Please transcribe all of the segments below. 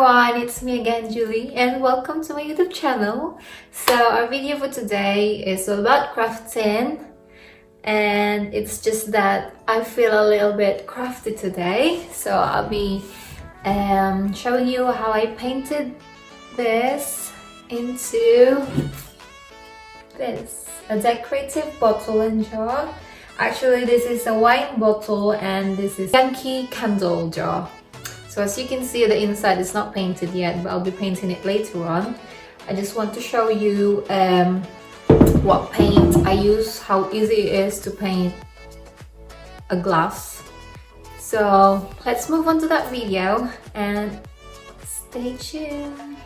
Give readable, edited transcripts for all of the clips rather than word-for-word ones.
everyone, it's me again, Julie, and welcome to my YouTube channel. So our video for today is all about crafting, and it's just that I feel a little bit crafty today. So I'll be showing you how I painted this into a decorative bottle and jar. Actually, this is a wine bottle and this is Yankee candle jar. So as you can see, the inside is not painted yet, but I'll be painting it later on. I just want to show you what paint I use, how easy it is to paint a glass. So let's move on to that video and stay tuned.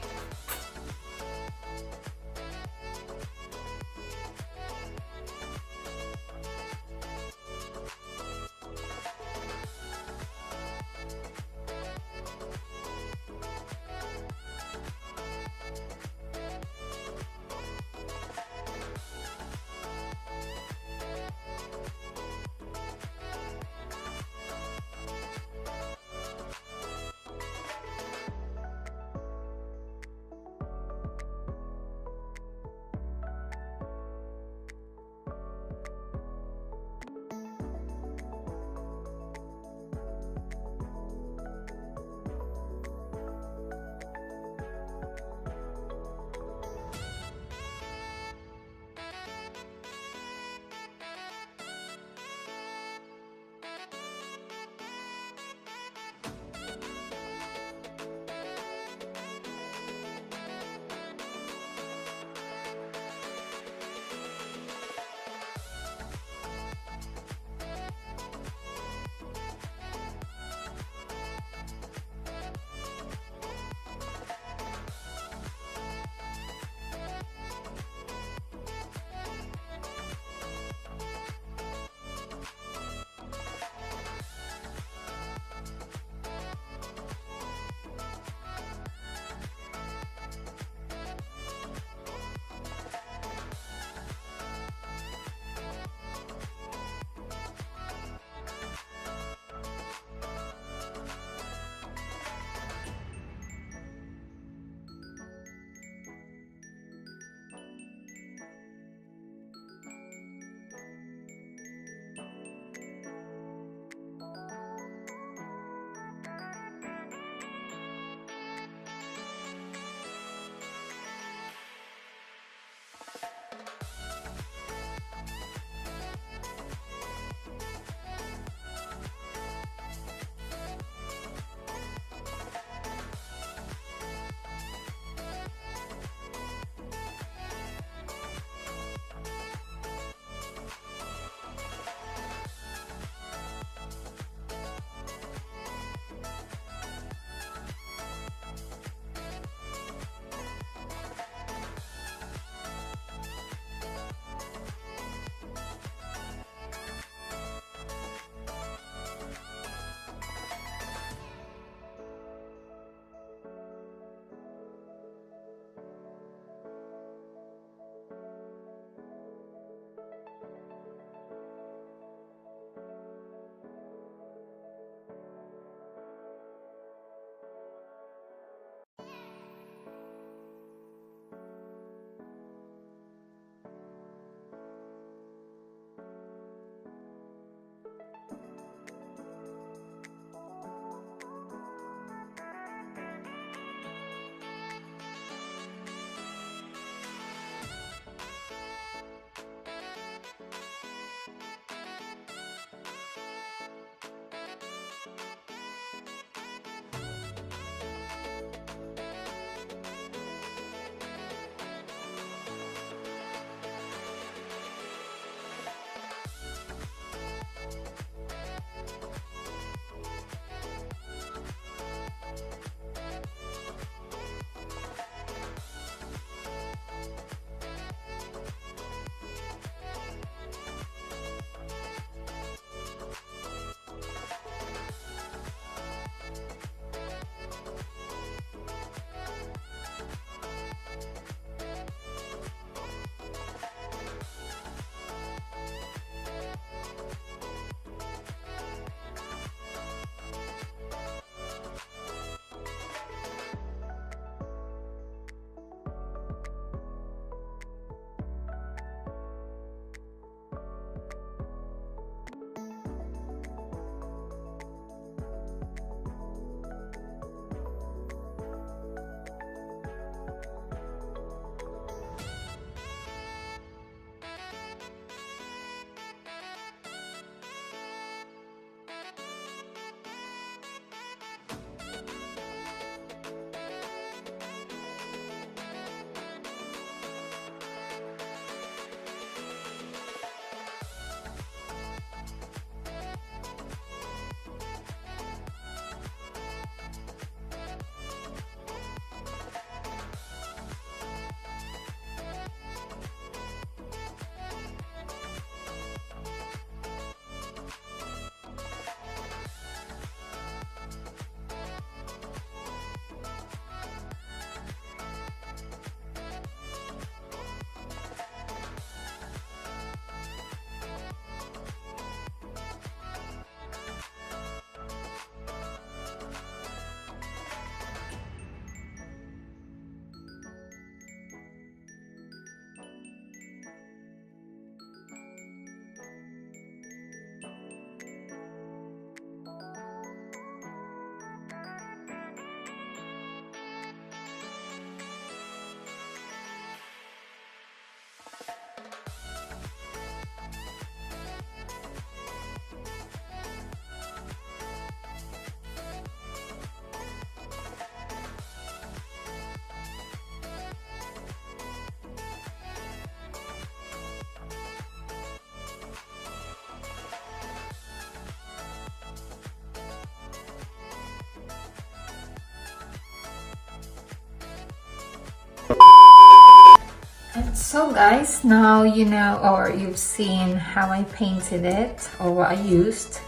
So guys, now you know, or you've seen how I painted it or what I used.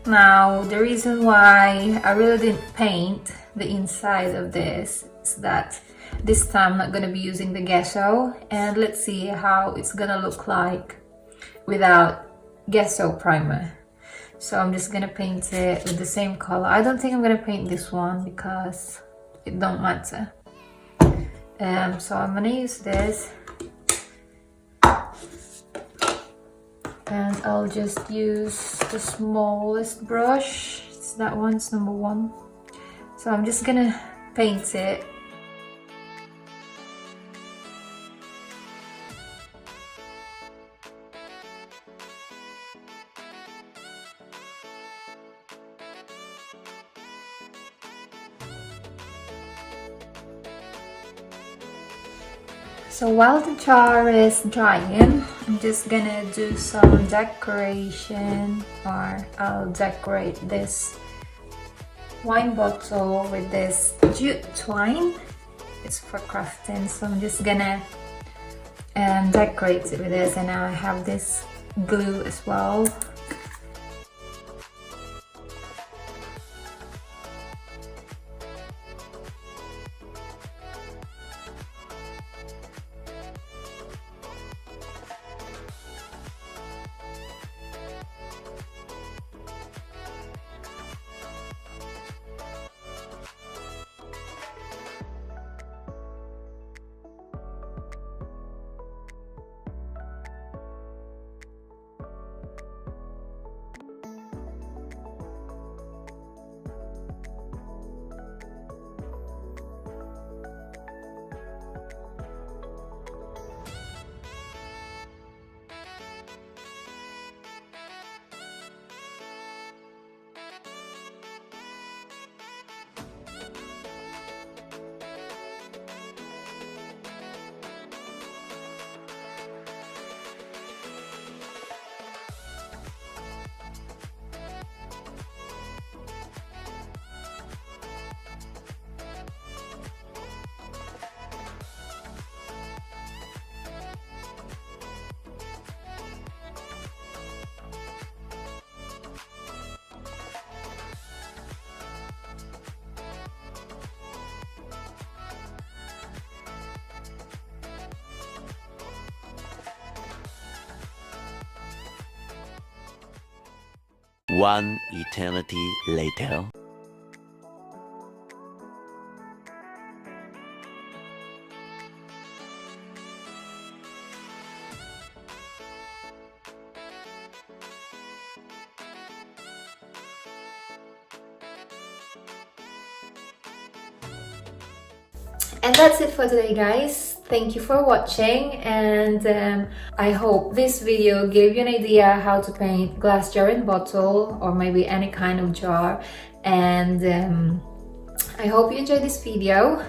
Now the reason why I really didn't paint the inside of this is that this time I'm not going to be using the gesso, and let's see how it's gonna look like without gesso primer. So I'm just gonna paint it with the same color. I don't think I'm gonna paint this one because it don't matter. So I'm gonna use this, and I'll just use the smallest brush. It's that one, it's number 1. So I'm just gonna paint it. So while the jar is drying, I'm just gonna do some decoration, or I'll decorate this wine bottle with this jute twine. It's for crafting, so I'm just gonna decorate it with this, and now I have this glue as well. One eternity later. And that's it for today, guys. Thank you for watching, and I hope this video gave you an idea how to paint glass jar and bottle, or maybe any kind of jar. And I hope you enjoyed this video,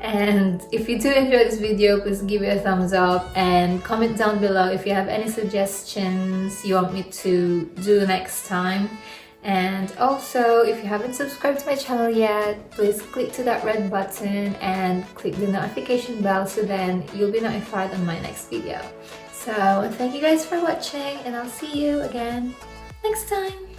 and if you do enjoy this video, please give it a thumbs up and comment down below if you have any suggestions you want me to do next time. And also, if you haven't subscribed to my channel yet, please click to that red button and click the notification bell, so then you'll be notified on my next video. So thank you guys for watching, and I'll see you again next time.